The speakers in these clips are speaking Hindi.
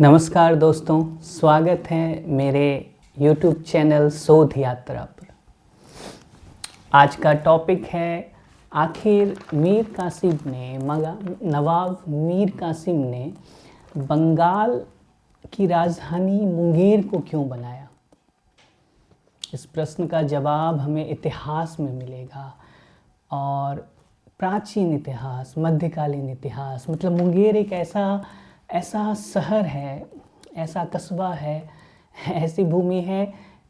नमस्कार दोस्तों, स्वागत है मेरे YouTube चैनल शोध यात्रा पर। आज का टॉपिक है आखिर नवाब मीर कासिम ने बंगाल की राजधानी मुंगेर को क्यों बनाया। इस प्रश्न का जवाब हमें इतिहास में मिलेगा और प्राचीन इतिहास, मध्यकालीन इतिहास, मतलब मुंगेर एक ऐसा शहर है, ऐसा कस्बा है, ऐसी भूमि है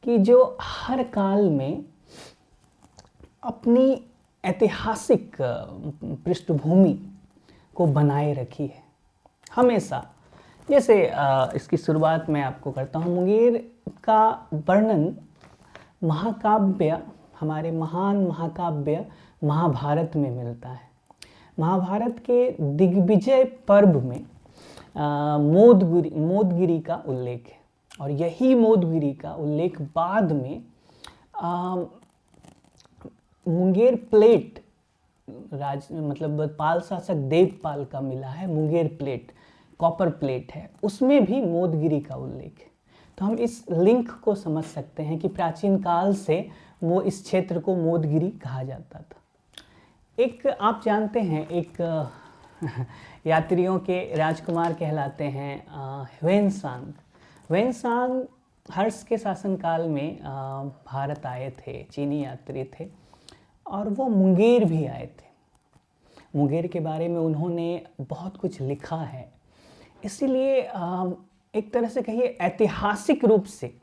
कि जो हर काल में अपनी ऐतिहासिक पृष्ठभूमि को बनाए रखी है हमेशा। जैसे इसकी शुरुआत मैं आपको करता हूँ। मुंगेर का वर्णन महाकाव्य, हमारे महान महाकाव्य महाभारत में मिलता है। महाभारत के दिग्विजय पर्व में मोदगिरी का उल्लेख है और यही मोदगिरी का उल्लेख बाद में मुंगेर प्लेट मतलब पाल शासक देवपाल का मिला है। मुंगेर प्लेट, कॉपर प्लेट है, उसमें भी मोदगिरी का उल्लेख है। तो हम इस लिंक को समझ सकते हैं कि प्राचीन काल से वो इस क्षेत्र को मोदगिरी कहा जाता था। एक आप जानते हैं, एक यात्रियों के राजकुमार कहलाते हैं ह्वेनसांग। ह्वेनसांग हर्ष के शासनकाल में भारत आए थे, चीनी यात्री थे और वो मुंगेर भी आए थे। मुंगेर के बारे में उन्होंने बहुत कुछ लिखा है, इसीलिए एक तरह से कहिए ऐतिहासिक रूप से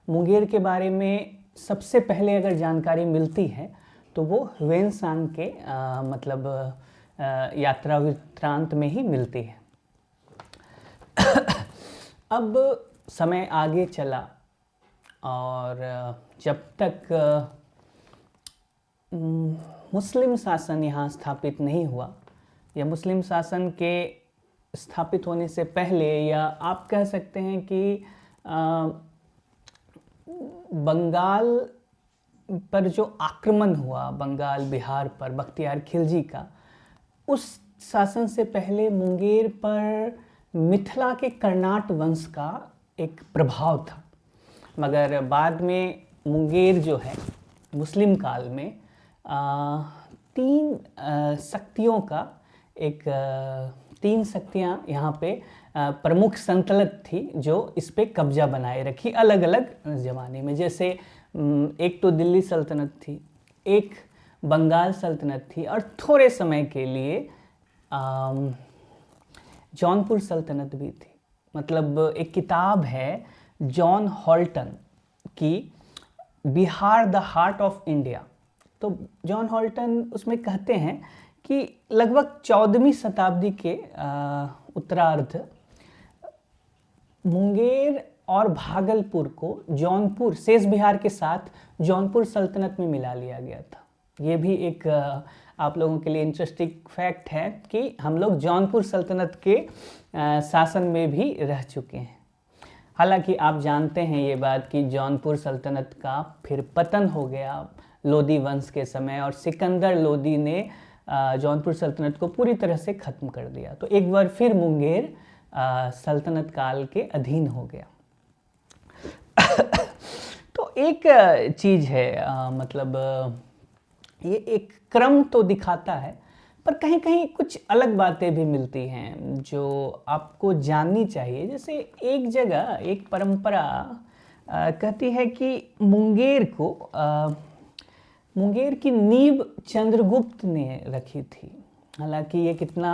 मुंगेर के बारे में सबसे पहले अगर जानकारी मिलती है तो वो ह्वेनसांग के यात्रा वृत्तांत में ही मिलती है। अब समय आगे चला और जब तक मुस्लिम शासन यहाँ स्थापित नहीं हुआ, या मुस्लिम शासन के स्थापित होने से पहले, या आप कह सकते हैं कि बंगाल पर जो आक्रमण हुआ, बंगाल बिहार पर बख्तियार खिलजी का, उस शासन से पहले मुंगेर पर मिथिला के कर्नाट वंश का एक प्रभाव था। मगर बाद में मुंगेर जो है मुस्लिम काल में तीन शक्तियाँ यहाँ पे प्रमुख सल्तनत थी जो इस पे कब्जा बनाए रखी अलग अलग ज़माने में। जैसे एक तो दिल्ली सल्तनत थी, एक बंगाल सल्तनत थी और थोड़े समय के लिए जौनपुर सल्तनत भी थी। मतलब एक किताब है जॉन हॉल्टन की, Bihar the heart of India. तो जॉन हॉल्टन उसमें कहते हैं कि लगभग 14वीं शताब्दी के उत्तरार्ध मुंगेर और भागलपुर को जौनपुर, शेष बिहार के साथ जौनपुर सल्तनत में मिला लिया गया था। ये भी एक आप लोगों के लिए इंटरेस्टिंग फैक्ट है कि हम लोग जौनपुर सल्तनत के शासन में भी रह चुके हैं। हालांकि आप जानते हैं ये बात कि जौनपुर सल्तनत का फिर पतन हो गया लोदी वंश के समय, और सिकंदर लोदी ने जौनपुर सल्तनत को पूरी तरह से ख़त्म कर दिया। तो एक बार फिर मुंगेर सल्तनत काल के अधीन हो गया। तो एक चीज़ है, ये एक क्रम तो दिखाता है, पर कहीं कहीं कुछ अलग बातें भी मिलती हैं जो आपको जाननी चाहिए। जैसे एक जगह एक परंपरा कहती है कि मुंगेर की नींव चंद्रगुप्त ने रखी थी। हालांकि ये कितना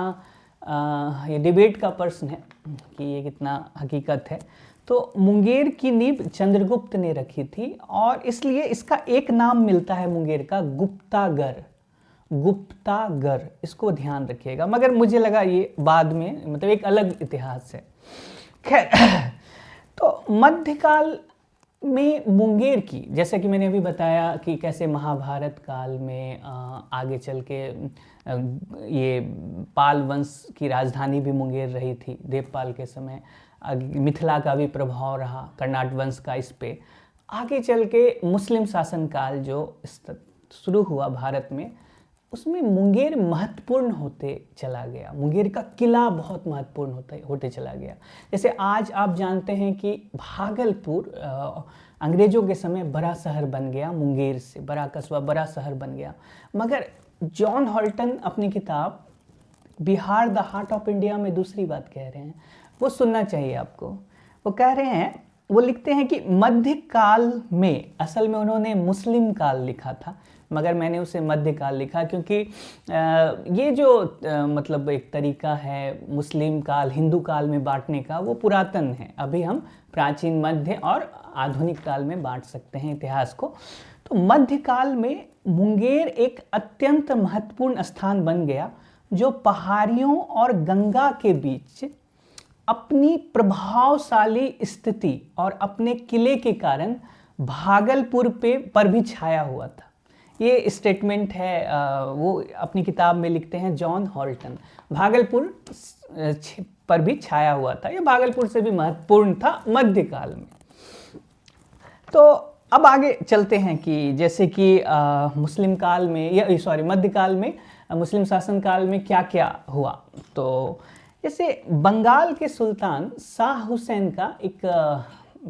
ये डिबेट का प्रश्न है कि ये कितना हकीकत है। तो मुंगेर की नींव चंद्रगुप्त ने रखी थी और इसलिए इसका एक नाम मिलता है मुंगेर का, गुप्तागर। गुप्तागर, इसको ध्यान रखिएगा। मगर मुझे लगा ये बाद में, मतलब एक अलग इतिहास है। खैर, तो मध्यकाल में मुंगेर की, जैसे कि मैंने अभी बताया कि कैसे महाभारत काल में आगे चल के ये पाल वंश की राजधानी भी मुंगेर रही थी देवपाल के समय। मिथिला का भी प्रभाव रहा, कर्नाट वंश का इस पे। आगे चल के मुस्लिम शासनकाल जो शुरू हुआ भारत में, उसमें मुंगेर महत्वपूर्ण होते चला गया, मुंगेर का किला बहुत महत्वपूर्ण होते चला गया। जैसे आज आप जानते हैं कि भागलपुर अंग्रेज़ों के समय बड़ा शहर बन गया, मुंगेर से बड़ा कस्बा बड़ा शहर बन गया। मगर जॉन हॉल्टन अपनी किताब Bihar the heart of India में दूसरी बात कह रहे हैं, वो सुनना चाहिए आपको। वो कह रहे हैं, वो लिखते हैं कि मध्यकाल में, असल में उन्होंने मुस्लिम काल लिखा था मगर मैंने उसे मध्यकाल लिखा क्योंकि ये जो मतलब एक तरीका है मुस्लिम काल हिंदू काल में बांटने का, वो पुरातन है। अभी हम प्राचीन, मध्य और आधुनिक काल में बांट सकते हैं इतिहास को। तो मध्यकाल में मुंगेर एक अत्यंत महत्वपूर्ण स्थान बन गया जो पहाड़ियों और गंगा के बीच अपनी प्रभावशाली स्थिति और अपने किले के कारण भागलपुर पर भी छाया हुआ था। ये स्टेटमेंट है, वो अपनी किताब में लिखते हैं जॉन हॉल्टन, भागलपुर पर भी छाया हुआ था। ये भागलपुर से भी महत्वपूर्ण था मध्यकाल में। तो अब आगे चलते हैं कि जैसे कि मुस्लिम काल में या मध्यकाल में, मुस्लिम शासन काल में क्या क्या हुआ। तो जैसे बंगाल के सुल्तान शाह हुसैन का एक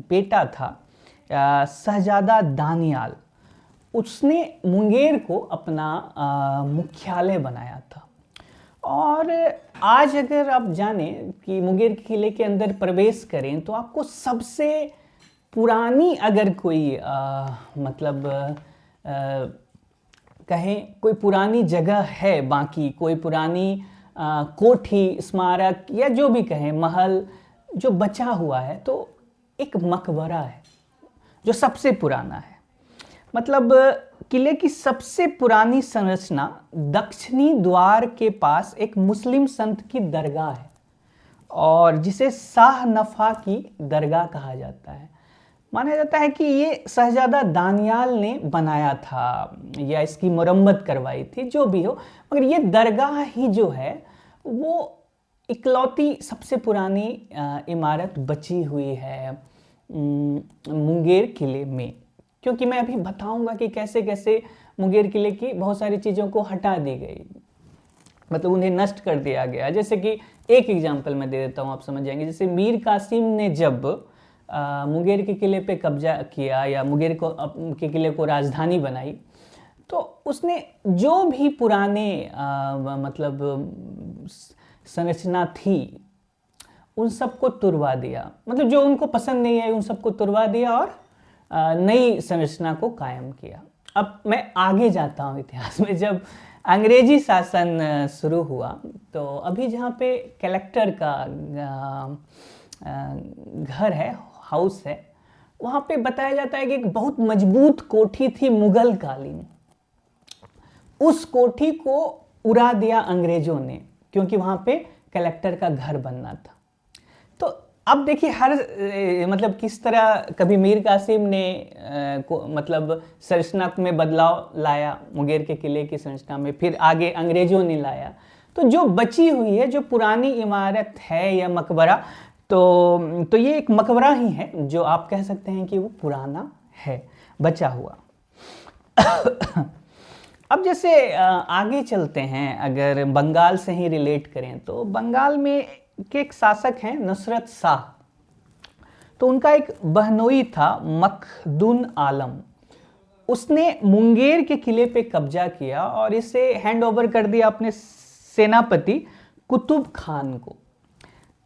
बेटा था शहजादा दानियाल, उसने मुंगेर को अपना मुख्यालय बनाया था। और आज अगर आप जानें कि मुंगेर के किले के अंदर प्रवेश करें तो आपको सबसे पुरानी अगर कोई मतलब कहें कोई पुरानी जगह है, बाकी कोई पुरानी कोठी, स्मारक या जो भी कहें महल जो बचा हुआ है, तो एक मकबरा है जो सबसे पुराना है। मतलब किले की सबसे पुरानी संरचना दक्षिणी द्वार के पास एक मुस्लिम संत की दरगाह है और जिसे शाह नफा की दरगाह कहा जाता है। माना जाता है कि ये शहजादा दानियाल ने बनाया था या इसकी मरम्मत करवाई थी, जो भी हो, मगर ये दरगाह ही जो है वो इकलौती सबसे पुरानी इमारत बची हुई है मुंगेर किले में। क्योंकि मैं अभी बताऊंगा कि कैसे कैसे मुंगेर किले की बहुत सारी चीज़ों को हटा दी गई, मतलब उन्हें नष्ट कर दिया गया। जैसे कि एक एग्जांपल मैं दे देता हूँ, आप समझ जाएंगे। जैसे मीर कासिम ने जब मुंगेर के किले पे कब्जा किया या मुंगेर के किले को राजधानी बनाई, तो उसने जो भी पुराने मतलब संरचना थी उन सबको तुड़वा दिया, मतलब जो उनको पसंद नहीं आई उन सबको तुड़वा दिया और नई संरचना को कायम किया। अब मैं आगे जाता हूँ इतिहास में। जब अंग्रेजी शासन शुरू हुआ तो अभी जहाँ पे कलेक्टर का घर है, हाउस है, वहाँ पे बताया जाता है कि एक बहुत मजबूत कोठी थी मुगल कालीन। उस कोठी को उड़ा दिया अंग्रेजों ने क्योंकि वहाँ पे कलेक्टर का घर बनना था। तो अब देखिए हर मतलब किस तरह कभी मीर कासिम ने मतलब संरचना में बदलाव लाया मुंगेर के किले की संरचना में, फिर आगे अंग्रेजों ने लाया। तो जो बची हुई है, जो पुरानी इमारत है या मकबरा, तो ये एक मकबरा ही है जो आप कह सकते हैं कि वो पुराना है, बचा हुआ। अब जैसे आगे चलते हैं, अगर बंगाल से ही रिलेट करें तो बंगाल में के एक शासक हैं नुसरत शाह। तो उनका एक बहनोई था मखदूम आलम, उसने मुंगेर के किले पे कब्जा किया और इसे हैंड ओवर कर दिया अपने सेनापति कुतुब खान को।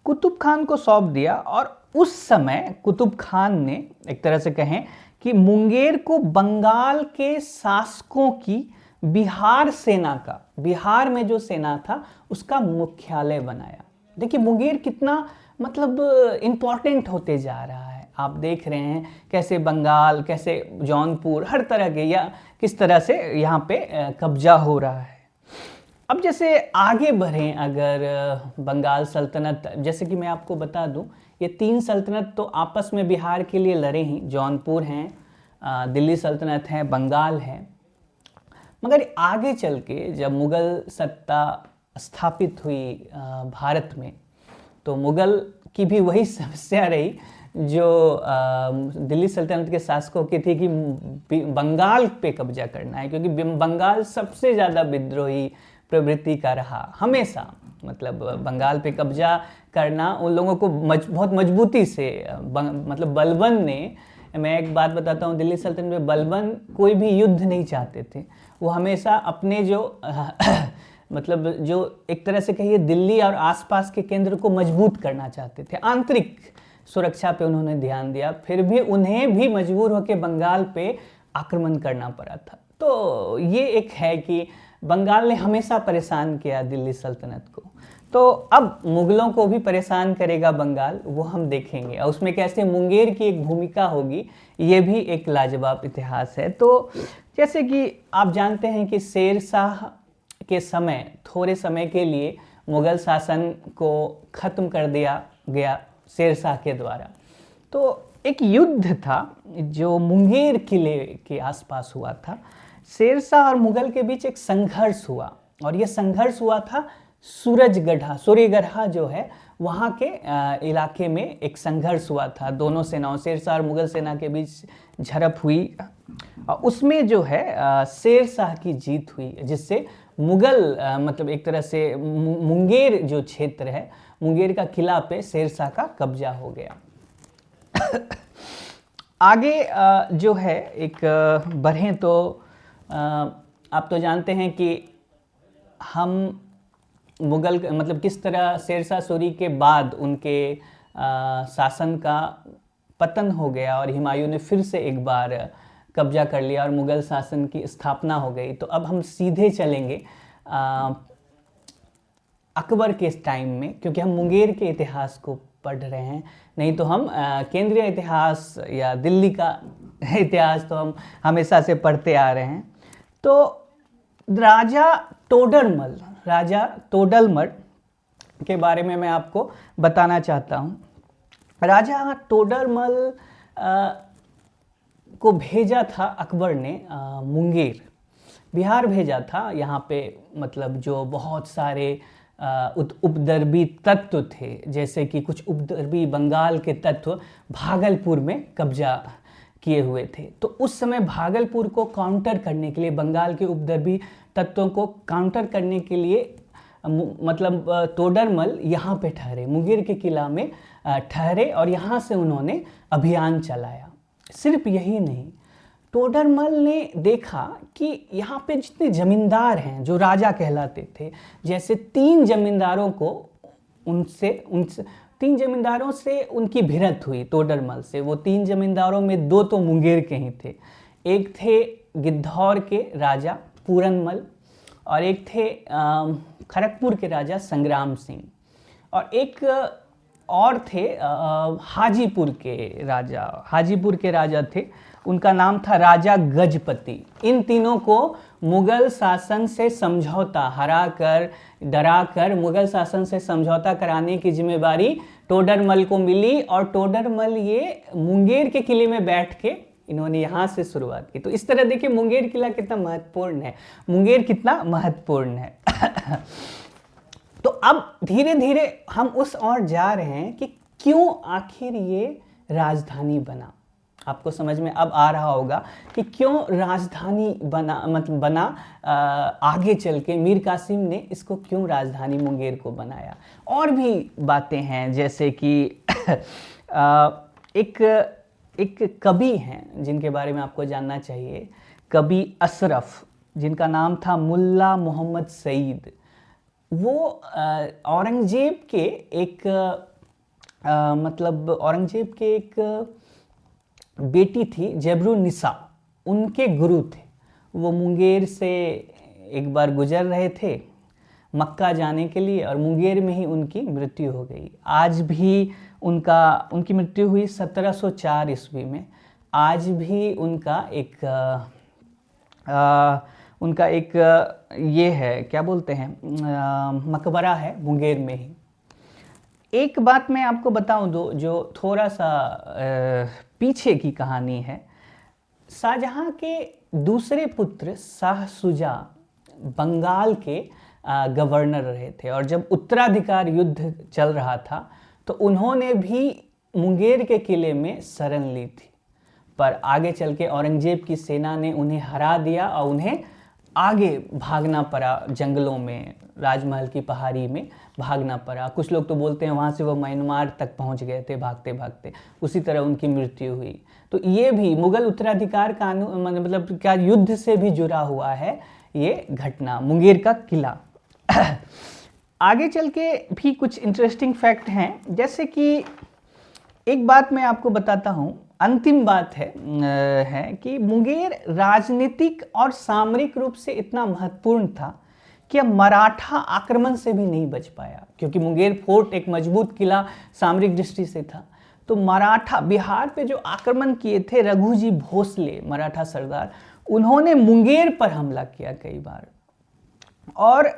कुतुब खान को सौंप दिया और उस समय कुतुब खान ने एक तरह से कहें कि मुंगेर को बंगाल के शासकों की बिहार सेना का, बिहार में जो सेना था उसका मुख्यालय बनाया। देखिए मुंगेर कितना मतलब इम्पॉर्टेंट होते जा रहा है। आप देख रहे हैं कैसे बंगाल, कैसे जौनपुर, हर तरह के या किस तरह से यहाँ पे कब्जा हो रहा है। अब जैसे आगे बढ़ें, अगर बंगाल सल्तनत, जैसे कि मैं आपको बता दूं, ये तीन सल्तनत तो आपस में बिहार के लिए लड़े ही, जौनपुर हैं, दिल्ली सल्तनत है, बंगाल है। मगर आगे चल के जब मुग़ल सत्ता स्थापित हुई भारत में, तो मुग़ल की भी वही समस्या रही जो दिल्ली सल्तनत के शासकों की थी कि बंगाल पे कब्जा करना है, क्योंकि बंगाल सबसे ज़्यादा विद्रोही प्रवृत्ति का रहा हमेशा। मतलब बंगाल पे कब्जा करना उन लोगों को बहुत मजबूती से मतलब बलबन ने, मैं एक बात बताता हूँ, दिल्ली सल्तनत में बलबन कोई भी युद्ध नहीं चाहते थे। वो हमेशा अपने जो मतलब जो एक तरह से कहिए दिल्ली और आसपास के केंद्र को मजबूत करना चाहते थे, आंतरिक सुरक्षा पे उन्होंने ध्यान दिया, फिर भी उन्हें भी मजबूर होकर बंगाल पे आक्रमण करना पड़ा था। तो ये एक है कि बंगाल ने हमेशा परेशान किया दिल्ली सल्तनत को, तो अब मुगलों को भी परेशान करेगा बंगाल, वो हम देखेंगे, और उसमें कैसे मुंगेर की एक भूमिका होगी, ये भी एक लाजवाब इतिहास है। तो जैसे कि आप जानते हैं कि शेर शाह के समय थोड़े समय के लिए मुगल शासन को ख़त्म कर दिया गया शेर शाह के द्वारा। तो एक युद्ध था जो मुंगेर किले के आसपास हुआ था। शेर शाह और मुगल के बीच एक संघर्ष हुआ, और ये संघर्ष हुआ था सूर्यगढ़ा जो है वहाँ के इलाके में एक संघर्ष हुआ था। दोनों सेनाओं, शेर शाह और मुगल सेना के बीच झड़प हुई, और उसमें जो है शेर शाह की जीत हुई, जिससे मुगल मतलब एक तरह से मुंगेर जो क्षेत्र है, मुंगेर का किला पे शेर शाह का कब्जा हो गया। आगे जो है एक बढ़ें तो आप तो जानते हैं कि हम मुगल मतलब किस तरह शेर शाह सूरी के बाद उनके शासन का पतन हो गया और हुमायूं ने फिर से एक बार कब्जा कर लिया और मुगल शासन की स्थापना हो गई। तो अब हम सीधे चलेंगे अकबर के टाइम में, क्योंकि हम मुंगेर के इतिहास को पढ़ रहे हैं, नहीं तो हम केंद्रीय इतिहास या दिल्ली का इतिहास तो हम हमेशा से पढ़ते आ रहे हैं। तो राजा टोडरमल के बारे में मैं आपको बताना चाहता हूँ। राजा टोडरमल को भेजा था अकबर ने मुंगेर, बिहार भेजा था। यहाँ पे मतलब जो बहुत सारे उपद्रवी तत्व थे, जैसे कि कुछ उपद्रवी बंगाल के तत्व भागलपुर में कब्जा किए हुए थे। तो उस समय भागलपुर को काउंटर करने के लिए, बंगाल के उपद्रवी तत्वों को काउंटर करने के लिए मतलब टोडरमल यहाँ पे ठहरे, मुंगेर के किला में ठहरे, और यहाँ से उन्होंने अभियान चलाया। सिर्फ यही नहीं, टोडरमल ने देखा कि यहाँ पे जितने जमींदार हैं जो राजा कहलाते थे, जैसे तीन जमींदारों से उनकी भिड़ंत हुई टोडरमल से। वो तीन जमींदारों में दो तो मुंगेर के ही थे, एक थे गिद्धौर के राजा पूरनमल, और एक थे खड़गपुर के राजा संग्राम सिंह, और एक और थे हाजीपुर के राजा थे, उनका नाम था राजा गजपति। इन तीनों को मुगल शासन से समझौता डराकर मुगल शासन से समझौता कराने की जिम्मेदारी टोडरमल को मिली, और टोडरमल ये मुंगेर के किले में बैठ के इन्होंने यहाँ से शुरुआत की। तो इस तरह देखिए मुंगेर किला कितना महत्वपूर्ण है, मुंगेर कितना महत्वपूर्ण है। तो अब धीरे धीरे हम उस ओर जा रहे हैं कि क्यों आखिर ये राजधानी बना। आपको समझ में अब आ रहा होगा कि क्यों राजधानी बना आगे चल के मीर कासिम ने इसको क्यों राजधानी मुंगेर को बनाया। और भी बातें हैं, जैसे कि एक कवि हैं जिनके बारे में आपको जानना चाहिए, कवि अशरफ, जिनका नाम था मुल्ला मोहम्मद सईद। वो औरंगजेब के एक बेटी थी जबरुन्निसा, उनके गुरु थे। वो मुंगेर से एक बार गुजर रहे थे मक्का जाने के लिए, और मुंगेर में ही उनकी मृत्यु हो गई। आज भी उनकी मृत्यु हुई 1704 ईस्वी में। आज भी उनका एक ये है, क्या बोलते हैं, मकबरा है मुंगेर में ही। एक बात मैं आपको बताऊं जो थोड़ा सा पीछे की कहानी है। शाहजहां के दूसरे पुत्र शाह शुजा बंगाल के गवर्नर रहे थे, और जब उत्तराधिकार युद्ध चल रहा था तो उन्होंने भी मुंगेर के किले में शरण ली थी, पर आगे चल के औरंगजेब की सेना ने उन्हें हरा दिया और उन्हें आगे भागना पड़ा, जंगलों में, राजमहल की पहाड़ी में भागना पड़ा। कुछ लोग तो बोलते हैं वहाँ से वो म्यांमार तक पहुँच गए थे भागते भागते, उसी तरह उनकी मृत्यु हुई। तो ये भी मुगल उत्तराधिकार कानून मतलब क्या युद्ध से भी जुड़ा हुआ है ये घटना, मुंगेर का किला। आगे चल के भी कुछ इंटरेस्टिंग फैक्ट हैं, जैसे कि एक बात मैं आपको बताता हूँ, अंतिम बात है कि मुंगेर राजनीतिक और सामरिक रूप से इतना महत्वपूर्ण था कि अब मराठा आक्रमण से भी नहीं बच पाया, क्योंकि मुंगेर फोर्ट एक मजबूत किला सामरिक दृष्टि से था। तो मराठा बिहार पे जो आक्रमण किए थे रघुजी भोसले मराठा सरदार, उन्होंने मुंगेर पर हमला किया कई बार। और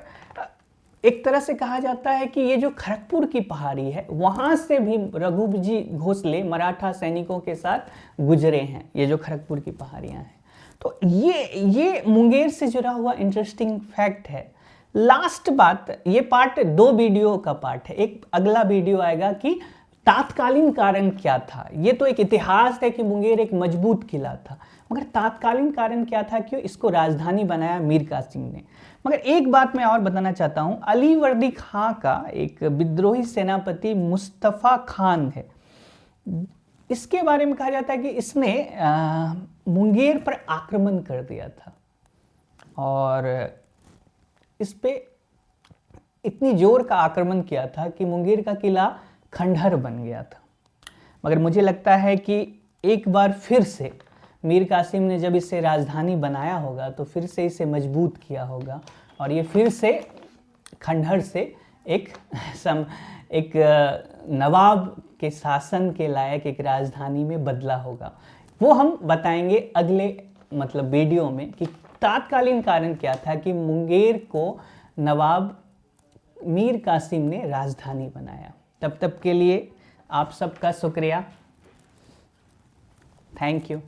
एक तरह से कहा जाता है कि ये जो खड़गपुर की पहाड़ी है वहाँ से भी रघुजी भोसले मराठा सैनिकों के साथ गुजरे हैं, ये जो खड़गपुर की पहाड़ियाँ हैं। तो ये मुंगेर से जुड़ा हुआ इंटरेस्टिंग फैक्ट है। लास्ट बात, ये पार्ट 2 वीडियो का पार्ट है, एक अगला वीडियो आएगा कि तात्कालीन कारण क्या था। ये तो एक इतिहास है कि मुंगेर एक मजबूत किला था, मगर तात्कालीन कारण क्या था, क्यों इसको राजधानी बनाया मीर कासिम ने। मगर एक बात मैं और बताना चाहता हूँ, अली वर्दी खां का एक विद्रोही सेनापति मुस्तफ़ा खान है, इसके बारे में कहा जाता है कि इसने मुंगेर पर आक्रमण कर दिया था और इस पे इतनी जोर का आक्रमण किया था कि मुंगेर का किला खंडहर बन गया था। मगर मुझे लगता है कि एक बार फिर से मीर कासिम ने जब इसे राजधानी बनाया होगा तो फिर से इसे मजबूत किया होगा और ये फिर से खंडहर से एक नवाब के शासन के लायक एक राजधानी में बदला होगा। वो हम बताएंगे अगले वीडियो में कि तात्कालीन कारण क्या था कि मुंगेर को नवाब मीर कासिम ने राजधानी बनाया। तब तक के लिए आप सबका शुक्रिया, थैंक यू।